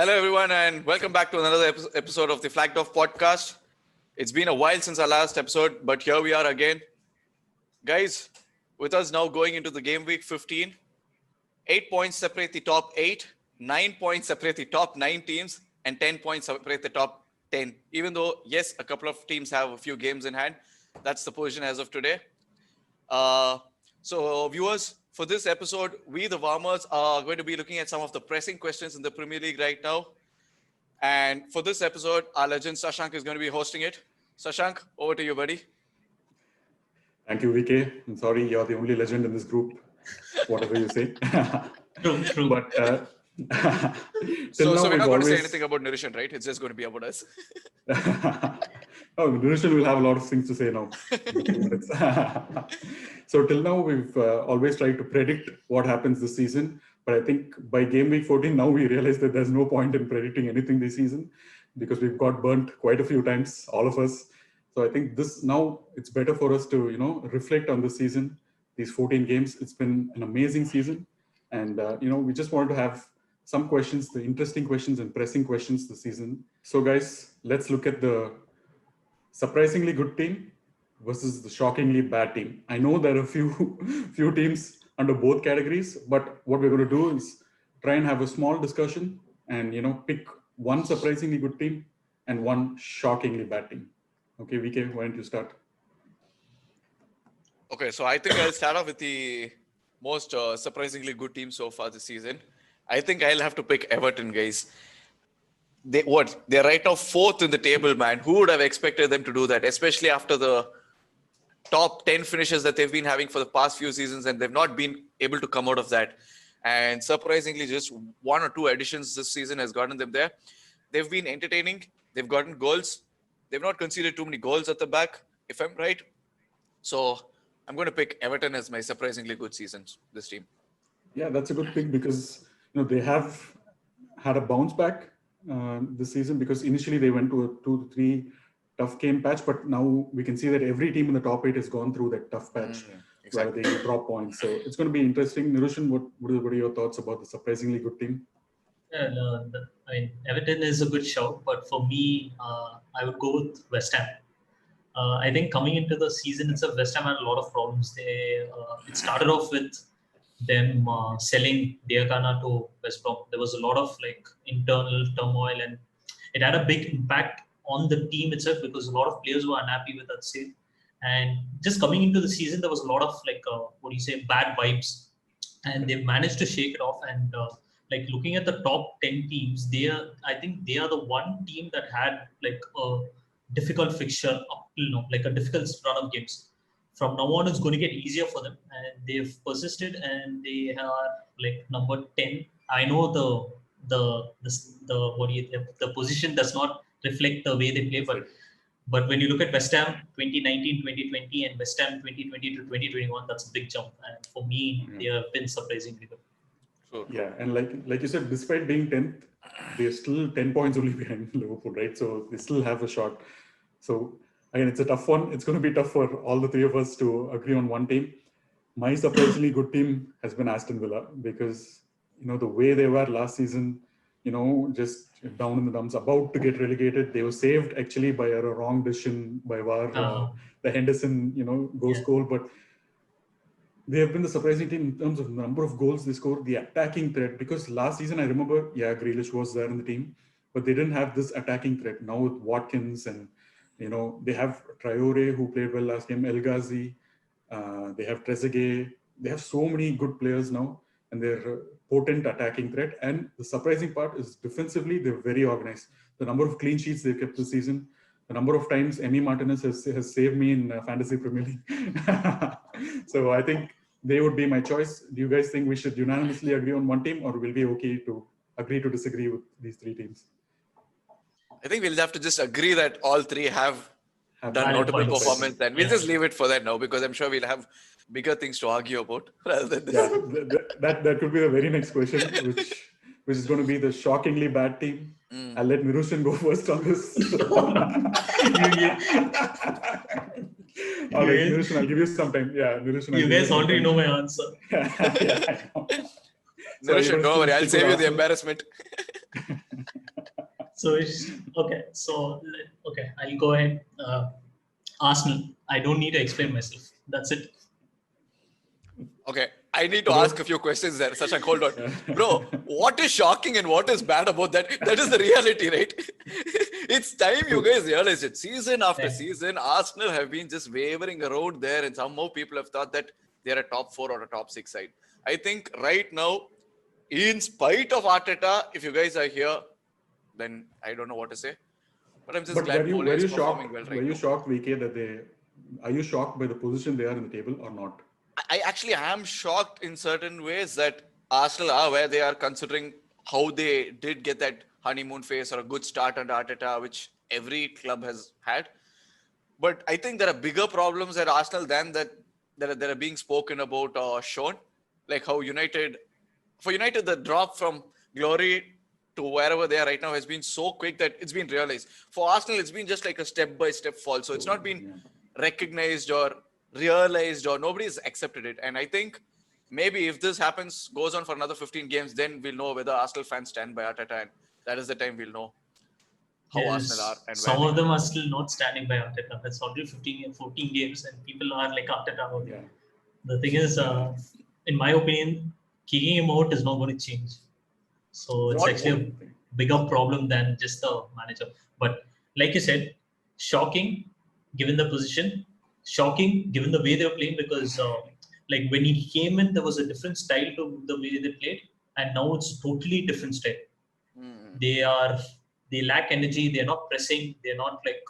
Hello, everyone, and welcome back to another episode of the Flagged Off podcast. It's been a while since our last episode, but here we are again. Guys, with us now going into the game week 15, 8 points separate the top 8, 9 points separate the top 9 teams, and 10 points separate the top 10. Even though, yes, a couple of teams have a few games in hand, that's the position as of today. So, viewers, for this episode, we, the Warmers, are going to be looking at some of the pressing questions in the Premier League right now. And for this episode, our legend Sashank is going to be hosting it. Sashank, over to you, buddy. Thank you, VK. I'm sorry, you're the only legend in this group, whatever you say. True. But so we're not going to say anything about Nirishan, right? It's just going to be about us. Oh, Nirishan will have a lot of things to say now. So till now, we've always tried to predict what happens this season. But I think by game week 14, now we realize that there's no point in predicting anything this season because we've got burnt quite a few times, all of us. So I think it's better for us to, reflect on this season, these 14 games. It's been an amazing season. And, we just wanted to have some questions, the interesting questions and pressing questions this season. So guys, let's look at the surprisingly good team versus the shockingly bad team. I know there are a few teams under both categories, but what we're going to do is try and have a small discussion and, pick one surprisingly good team and one shockingly bad team. Okay, VK, why don't you start? Okay, so I think I'll start off with the most surprisingly good team so far this season. I think I'll have to pick Everton, guys. They're right now 4th in the table, man. Who would have expected them to do that, especially after the top 10 finishes that they've been having for the past few seasons, and they've not been able to come out of that. And surprisingly, just 1 or 2 additions this season has gotten them there. They've been entertaining. They've gotten goals. They've not conceded too many goals at the back, if I'm right. So I'm going to pick Everton as my surprisingly good season, this team. Yeah, that's a good pick because they have had a bounce back this season because initially they went to a 2 to 3 tough game patch, but now we can see that every team in the top 8 has gone through that tough patch where they drop points. So it's going to be interesting. Nirishan, what are your thoughts about the surprisingly good team? Everton is a good shout, but for me, I would go with West Ham. I think coming into the season itself, West Ham had a lot of problems. It started off with them selling Diakana to West Brom. There was a lot of internal turmoil, and it had a big impact on the team itself because a lot of players were unhappy with that sale. And just coming into the season, there was a lot of bad vibes, and they've managed to shake it off. And looking at the top 10 teams, I think they are the one team that had a difficult fixture up till now, a difficult run of games. From now on, it's going to get easier for them, and they've persisted, and they are number 10. I know the position does not reflect the way they play, but when you look at West Ham 2019-2020 and West Ham 2020 to 2021, that's a big jump. And for me, they have been surprisingly good. Sure. Yeah, and like you said, despite being 10th, they're still 10 points only behind Liverpool, right? So they still have a shot. So again, it's a tough one. It's going to be tough for all the 3 of us to agree on one team. My surprisingly good team has been Aston Villa because, the way they were last season, just down in the dumps, about to get relegated. They were saved actually by a wrong decision by VAR, the Henderson, goal. But they have been the surprising team in terms of number of goals they scored, the attacking threat. Because last season, I remember, Grealish was there in the team, but they didn't have this attacking threat. Now with Watkins and, they have Traore who played well last game, El Ghazi, they have Trezeguet. They have so many good players now, and they're potent attacking threat. And the surprising part is defensively, they're very organized. The number of clean sheets they've kept this season, the number of times Emi Martinez has saved me in Fantasy Premier League. So I think they would be my choice. Do you guys think we should unanimously agree on one team, or will we okay to agree to disagree with these 3 teams? I think we'll have to just agree that all 3 have done notable performance, and we'll just leave it for that now because I'm sure we'll have bigger things to argue about rather than this. Yeah, that could be the very next question, which is going to be the shockingly bad team. I'll let Nirishan go first on this. All right, Nirishan, I'll give you some time. Yeah, Nirishan. You guys already know my answer. Nirishan, don't worry, I'll save you the embarrassment. Okay. Okay, I'll go ahead. Arsenal. I don't need to explain myself. That's it. Okay, I need to Bro. ask a few questions there. Sashank, hold on. Bro, what is shocking and what is bad about that? That is the reality, right? It's time you guys realize it. Season after Yeah. season, Arsenal have been just wavering around there, and somehow people have thought that they're a top 4 or a top 6 side. I think right now, in spite of Arteta, if you guys are here, then I don't know what to say. But I'm just But glad Ole were is you performing shocked? well Were right you now. shocked, VK, that are you shocked by the position they are in the table or not? I actually am shocked in certain ways that Arsenal are where they are, considering how they did get that honeymoon phase or a good start under Arteta, which every club has had. But I think there are bigger problems at Arsenal than that are being spoken about or shown. Like how for United, the drop from glory to wherever they are right now has been so quick that it's been realized. For Arsenal, it's been just like a step-by-step fall. So it's not been Yeah. recognized or realized, or nobody's accepted it. And I think maybe if this goes on for another 15 games, then we'll know whether Arsenal fans stand by Arteta, and that is the time we'll know how Arsenal are Yes, and where some they of are. them are still not standing by Arteta. It's already 14 games, and people are like Arteta only. Yeah. The thing is, in my opinion, kicking him out is not going to change. So it's What? actually a bigger problem than just the manager. But like you said, shocking given the position, shocking given the way they were playing, because like when he came in, there was a different style to the way they played, and now it's totally different style. Hmm. They lack energy. They're not pressing. They're not like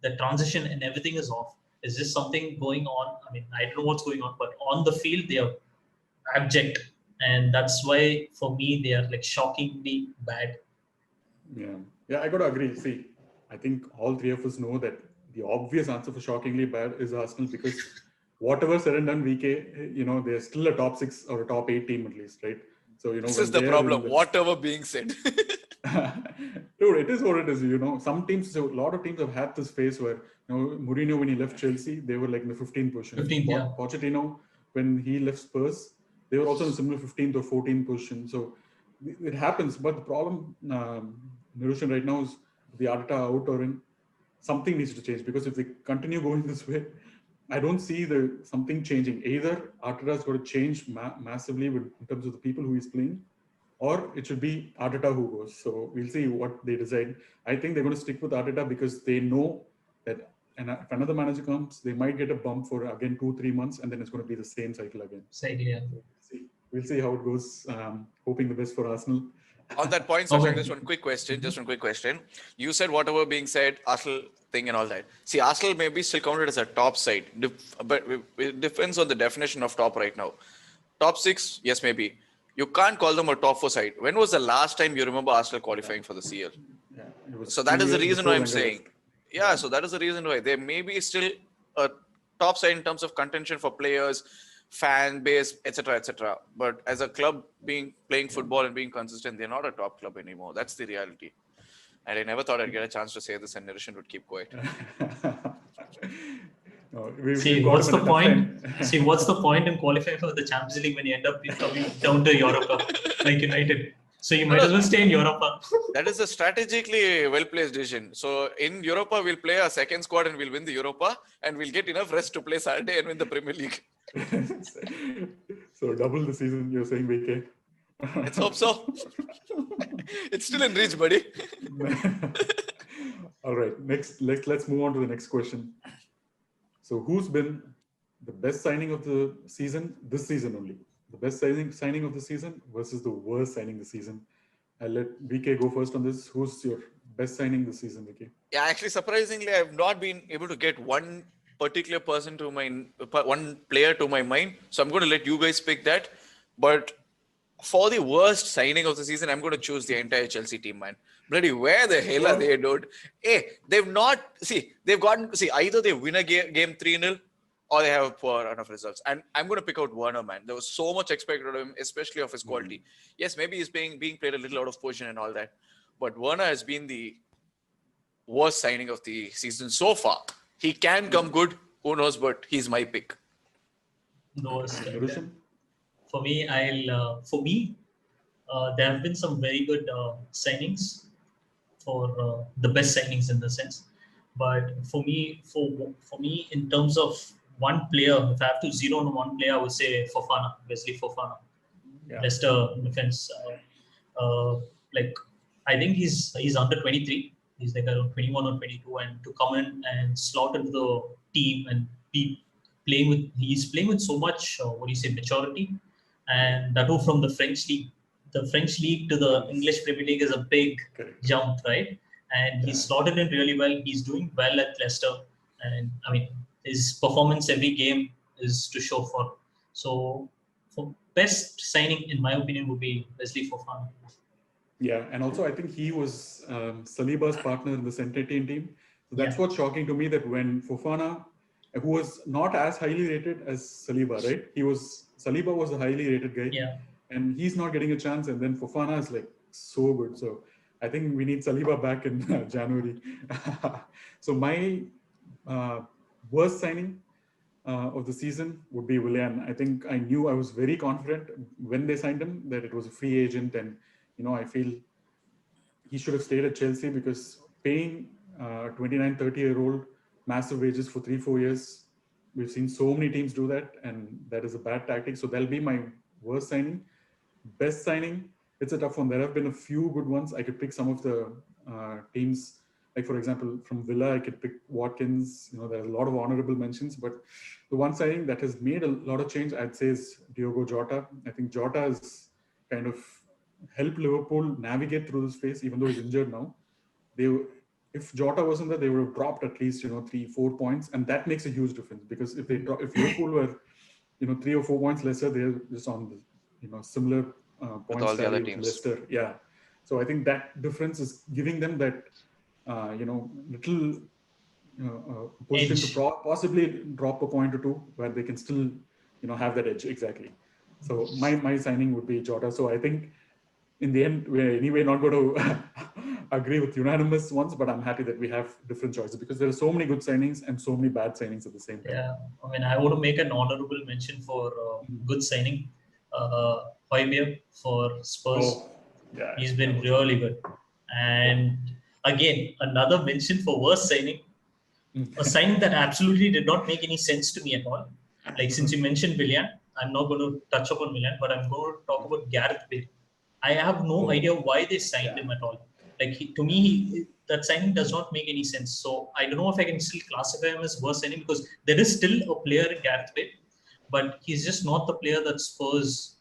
the transition and everything is off. Is this something going on? I mean, I don't know what's going on, but on the field they are abject, and that's why for me they are like shockingly bad. Yeah. Yeah, I got to agree. See, I think all three of us know that the obvious answer for shockingly bad is Arsenal, because whatever said and done, VK, they're still a top 6 or a top 8 team at least, right? So, This is when the they're in problem. the Whatever being said. dude, it is what it is. Some teams, so a lot of teams have had this phase where, Mourinho, when he left Chelsea, they were like in the 15th position. 15th, yeah. Pochettino, when he left Spurs, they were also in a similar 15th or 14th position. So it happens. But the problem, Nirushan, right now is the Arteta out or in, something needs to change, because if they continue going this way, I don't see something changing. Either Arteta's got to change massively in terms of the people who he's playing, or it should be Arteta who goes. So we'll see what they decide. I think they're going to stick with Arteta because they know that, and if another manager comes, they might get a bump for again 2-3 months, and then it's going to be the same cycle again. Side, yeah. We'll see how it goes. Hoping the best for Arsenal. On that point, Okay. Sashank, just one quick question. You said whatever being said, Arsenal thing and all that. See, Arsenal may be still counted as a top side, but it depends on the definition of top right now. Top 6, yes, maybe. You can't call them a top 4 side. When was the last time you remember Arsenal qualifying for the CL? Yeah, it was So that 2 is the years reason why before I'm Wenger saying. left. Yeah, so that is the reason why they may be still a top side in terms of contention for players, fan base, etc. But as a club playing football and being consistent, they're not a top club anymore. That's the reality. And I never thought I'd get a chance to say this, and Nirishan would keep quiet. No, See, we've got what's him the at a tough point? time. See, what's the point in qualifying for the Champions League when you end up coming down to Europa, like United? So you might as well stay in Europa. That is a strategically well-placed decision. So in Europa, we'll play a second squad and we'll win the Europa, and we'll get enough rest to play Saturday and win the Premier League. So double the season, you're saying, VK? Let's hope so. It's still in reach, buddy. All right, next let's move on to the next question. So who's been the best signing of the season this season only? The best signing of the season versus the worst signing this season. I'll let VK go first on this. Who's your best signing this season, VK? Yeah, actually, surprisingly, I've not been able to get one particular one player to my mind. So I'm going to let you guys pick that. But for the worst signing of the season, I'm going to choose the entire Chelsea team, man. Bloody, where the hell are they, dude? Hey, either they win a game 3-0 or they have poor enough results. And I'm going to pick out Werner, man. There was so much expected of him, especially of his quality. Yes, maybe he's being played a little out of position and all that. But Werner has been the worst signing of the season so far. He can come good, who knows, but he's my pick. Nirushan? For me, there have been some very good signings. the best signings in the sense. But for me, in terms of one player, if I have to zero on one player, I would say Fofana, Wesley Fofana, Yeah. Leicester defense. Like I think he's under 23. He's like around 21 or 22, and to come in and slot into the team and be he's playing with so much maturity, and that too from the French league. The French league to the English Premier League is a big Correct. jump, right? And he's slotted in really well. He's doing well at Leicester, and I mean his performance every game is to show for. So, for best signing, in my opinion, would be Wesley Fofana. Yeah, and also I think he was Saliba's partner in the Saint-Etienne team. So that's Yeah. what's shocking to me, that when Fofana, who was not as highly rated as Saliba, right? Saliba was a highly rated guy, Yeah, and he's not getting a chance, and then Fofana is like so good. So I think we need Saliba back in January. So my worst signing of the season would be Willian. I think I was very confident when they signed him that it was a free agent, and I feel he should have stayed at Chelsea, because paying 29, 30-year-old massive wages for 3-4 years, we've seen so many teams do that, and that is a bad tactic. So that'll be my worst signing. Best signing, it's a tough one. There have been a few good ones. I could pick some of the teams, like for example, from Villa, I could pick Watkins. There are a lot of honorable mentions, but the one signing that has made a lot of change, I'd say, is Diogo Jota. I think Jota has kind of helped Liverpool navigate through this phase, even though he's injured now. If Jota wasn't there, they would have dropped at least 3-4 points, and that makes a huge difference, because if Liverpool were 3 or 4 points lesser, they're just on the similar points all the tally other with teams. Leicester. Yeah, so I think that difference is giving them that little position Edge. to possibly drop a point or two, where they can still have that edge. Exactly. So my signing would be Jota. So I think in the end, we're anyway not going to agree with unanimous ones, but I'm happy that we have different choices, because there are so many good signings and so many bad signings at the same time. Yeah, I mean, I want to make an honorable mention for good signing, Højbjerg for Spurs. Oh, yeah, He's been really good. And again, another mention for worst signing, a signing that absolutely did not make any sense to me at all. Like, since you mentioned Willian, I'm not going to touch upon Willian, but I'm going to talk about Gareth Bale. I have no idea why they signed him at all. Like, to me, that signing does not make any sense. So I don't know if I can still classify him as worst signing, because there is still a player in Gareth Bale, but he's just not the player that Spurs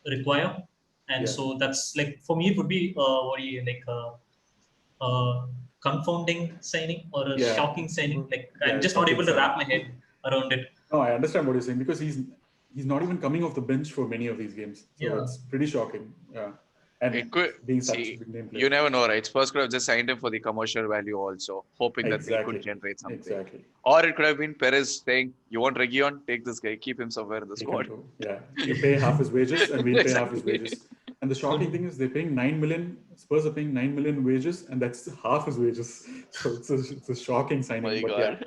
require. And so that's like, for me, it would be confounding signing or a shocking signing. Like, I'm just not able to wrap my head around it. No, I understand what you're saying, because he's not even coming off the bench for many of these games. So it's pretty shocking. Yeah. And it could being such a big name player. You never know, right? Spurs could have just signed him for the commercial value also, hoping that they could generate something. Exactly. Or it could have been Perez saying, "You want Reguilon? Take this guy, keep him somewhere in the squad." Yeah, you pay half his wages, and we'll pay half his wages. And the shocking thing is, they're paying 9 million. Spurs are paying 9 million wages, and that's half his wages. So it's a shocking signing. My but God. yeah,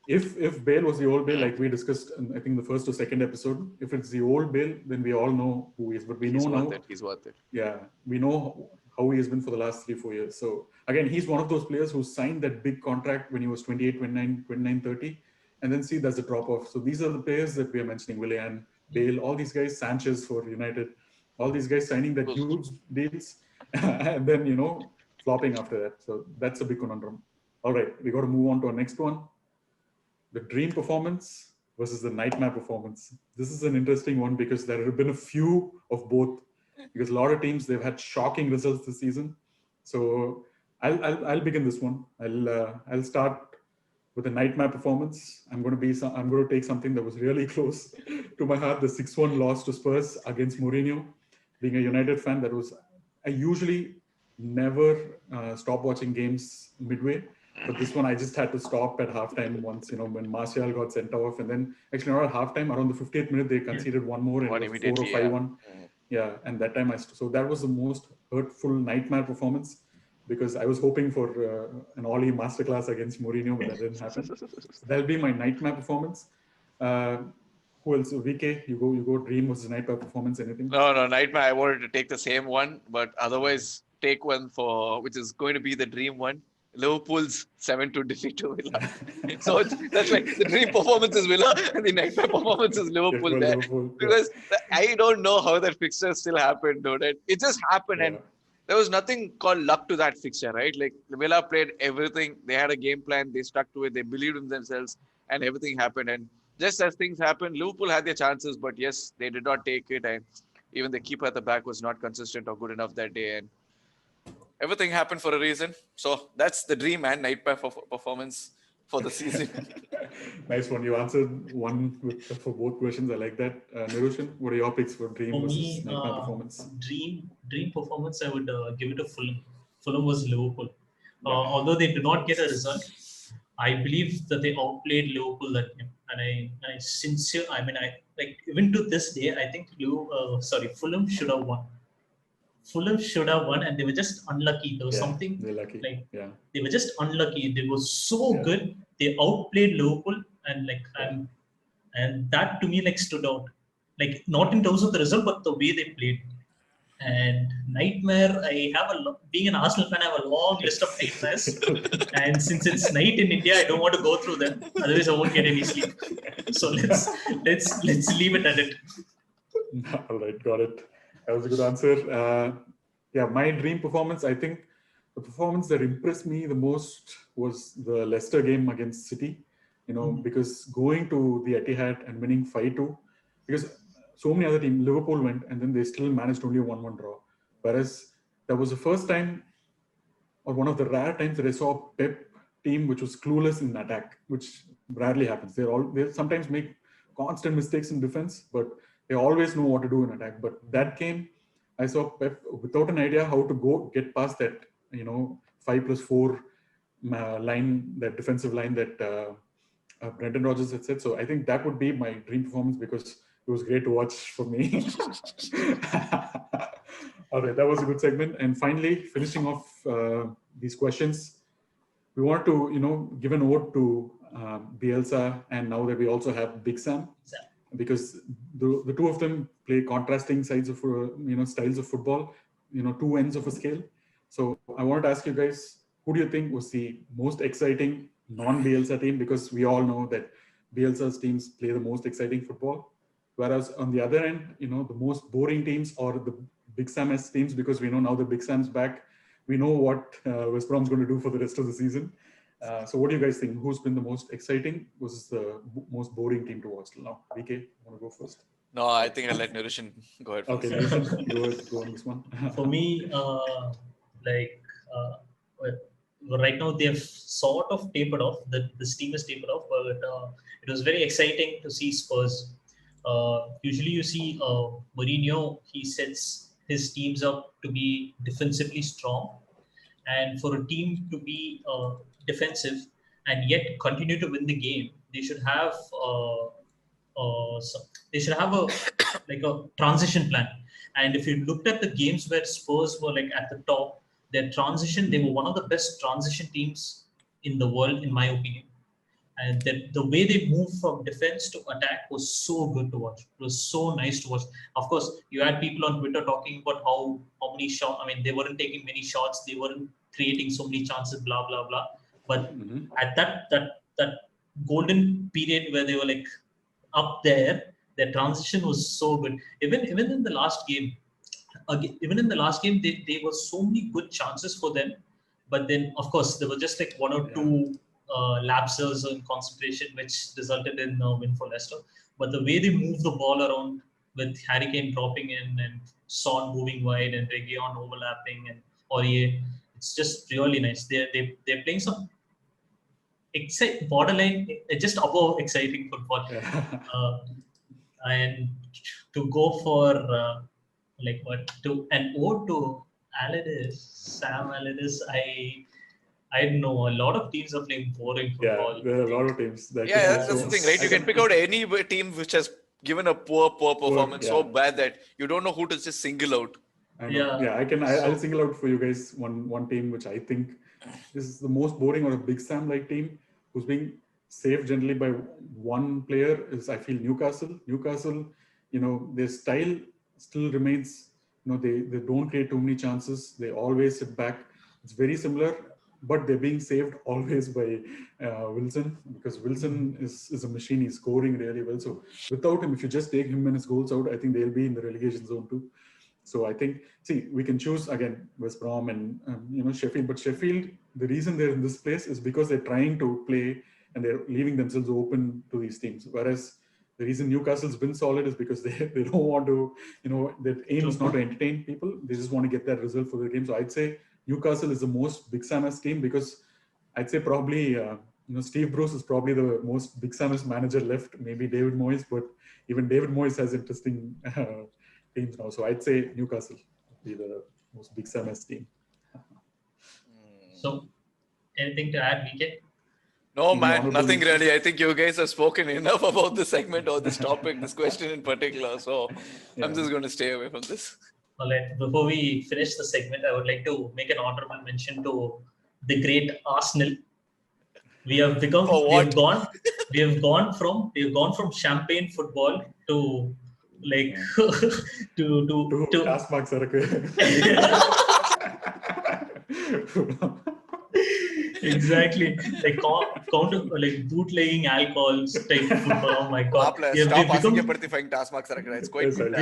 if Bale was the old Bale, like we discussed in, I think, the first or second episode, if it's the old Bale, then we all know who he is. But He's know worth now. it. He's worth it. Yeah, we know how he has been for the last 3-4 years. So again, he's one of those players who signed that big contract when he was 28, 29, 30, and then see there's a drop off. So these are the players that we are mentioning: Willian, Bale, all these guys, Sanchez for United, all these guys signing that huge deals, and then flopping after that. So that's a big conundrum. All right, we got to move on to our next one: the dream performance versus the nightmare performance. This is an interesting one, because there have been a few of both. Because a lot of teams, they've had shocking results this season. So I'll begin this one. I'll start with a nightmare performance. I'm going to take something that was really close to my heart: the 6-1 loss to Spurs against Mourinho. Being a United fan, I usually never stop watching games midway. But this one, I just had to stop at halftime once, when Martial got sent off. And then, actually, not at halftime, around the 50th minute, they conceded one more, and it was 4 or 5-1. Yeah, and that time so that was the most hurtful nightmare performance, because I was hoping for an Oli masterclass against Mourinho, but that didn't happen. So that'll be my nightmare performance. Who else? VK, you go. Dream versus nightmare performance. Anything? No, nightmare. I wanted to take the same one, but otherwise, take one for which is going to be the dream one. Liverpool's 7-2 defeat to Villa. So that's like the dream performance is Villa and the nightmare performance is Liverpool there. Liverpool, yeah. Because I don't know how that fixture still happened, dude. It just happened, and Yeah. there was nothing called luck to that fixture, right? Like Villa played everything. They had a game plan. They stuck to it. They believed in themselves, and everything happened. And just as things happened, Liverpool had their chances, but yes, they did not take it. And even the keeper at the back was not consistent or good enough that day. And everything happened for a reason. So that's the dream and nightmare performance for the season. Nice one. You answered one for both questions. I like that. Niroshan, what are your picks for dream For versus me, nightmare performance? dream performance, I would give it to Fulham. Fulham was Liverpool. Yeah. Although they did not get a result, I believe that they outplayed Liverpool that game, and I mean, I like even to this day, I think Fulham should have won. Fulham should have won, and they were just unlucky. There was Yeah, something they're lucky. like Yeah. they were just unlucky. They were so Yeah. good. They outplayed Liverpool, and Yeah. and that to me stood out. Like not in terms of the result, but the way they played. And nightmare, I have being an Arsenal fan, I have a long list of nightmares. And since it's night in India, I don't want to go through them. Otherwise, I won't get any sleep. So let's leave it at it. All right, got it. That was a good answer. Yeah, my dream performance, I think the performance that impressed me the most was the Leicester game against City, because going to the Etihad and winning 5-2, because so many other teams, Liverpool went and then they still managed only a 1-1 draw. Whereas that was the first time or one of the rare times that I saw a Pep team which was clueless in attack, which rarely happens. They sometimes make constant mistakes in defense, but they always know what to do in attack. But that game, I saw Pep without an idea how to get past that, 5+4 line, that defensive line that Brendan Rodgers had said. So I think that would be my dream performance because it was great to watch for me. All right, that was a good segment. And finally, finishing off these questions, we want to, give an ode to Bielsa, and now that we also have Big Sam, because the two of them play contrasting sides of styles of football, two ends of a scale. So I wanted to ask you guys, who do you think was the most exciting non-Bielsa team? Because we all know that Bielsa's teams play the most exciting football, whereas on the other end, the most boring teams or the Big Sam's teams, because we know now the Big Sam's back, we know what West Brom's going to do for the rest of the season. So what do you guys think? Who's been the most exciting versus the most boring team to watch till now? VK, want to go first? No, I think I'll let Niroshan go ahead first. Okay, Niroshan, go on this one. For me, right now they have sort of tapered off. This team is tapered off, but it was very exciting to see Spurs. Usually you see Mourinho, he sets his teams up to be defensively strong, and for a team to be defensive and yet continue to win the game, they should have a transition plan. And if you looked at the games where Spurs were at the top, their transition, they were one of the best transition teams in the world, in my opinion. And the way they moved from defense to attack was so good to watch. It was so nice to watch. Of course, you had people on Twitter talking about how many shots. I mean, they weren't taking many shots. They weren't creating so many chances. Blah blah blah. But at that golden period where they were up there, their transition was so good. Even in the last game, there were so many good chances for them. But then, of course, there were just one or two lapses in concentration, which resulted in a win for Leicester. But the way they move the ball around with Harry Kane dropping in and Son moving wide and Reguilon overlapping and Aurier, it's just really nice. They're playing some borderline, just above exciting football. And to go for an ode to Sam Allardyce, I don't know. A lot of teams are playing boring football. Yeah, there are a lot of teams. That's the thing, right? You can pick out any team which has given a poor performance so bad that you don't know who to just single out. I'll single out for you guys one team which I think is the most boring or a Big Sam like team who's being saved generally by one player is, I feel, Newcastle. Newcastle, their style still remains they don't create too many chances. They always sit back. It's very similar, but they're being saved always by Wilson, because Wilson is a machine. He's scoring really well. So without him, if you just take him and his goals out, I think they'll be in the relegation zone too. So I think, we can choose again West Brom and Sheffield, but Sheffield, the reason they're in this place is because they're trying to play and they're leaving themselves open to these teams. Whereas the reason Newcastle's been solid is because they don't want to, their aim is not to entertain people. They just want to get that result for the game. So I'd say Newcastle is the most Big Sam's team, because I'd say probably, Steve Bruce is probably the most Big Sam's manager left, maybe David Moyes, but even David Moyes has interesting teams now. So I'd say Newcastle would be the most Big Sam's team. So, anything to add, VK? No, man, nothing really. I think you guys have spoken enough about this segment or this topic, this question in particular. So I'm just going to stay away from this. All right. Before we finish the segment, I would like to make an honorable mention to the great Arsenal. We have gone from champagne football to like to taskmark Exactly, like counter, like bootlegging alcohols type football. Oh my god! Stop asking taskmark. It's quite good.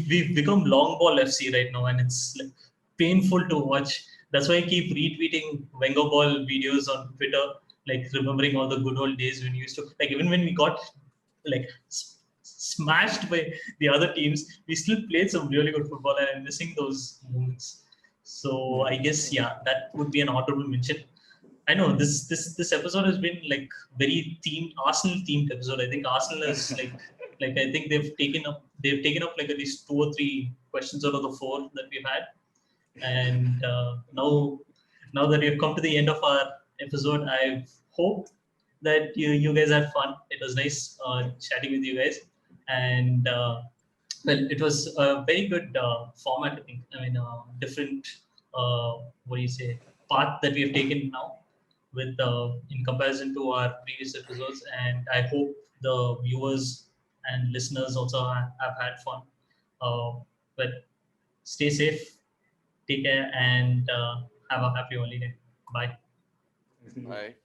We've become long ball FC right now, and it's like painful to watch. That's why I keep retweeting Wenger ball videos on Twitter, like remembering all the good old days when we used to, like, even when we got like smashed by the other teams, we still played some really good football, and I'm missing those moments. So I guess, yeah, that would be an honorable mention. I know this episode has been like very Arsenal themed episode. I think Arsenal is like I think they've taken up like at least 2 or 3 questions out of the 4 that we've had. And now that we've come to the end of our episode, I hope that you guys had fun. It was nice chatting with you guys, and well, it was a very good format. I think. I mean, different path that we have taken now, with in comparison to our previous episodes, and I hope the viewers and listeners also have had fun. But stay safe, take care, and have a happy holiday. Bye. Bye.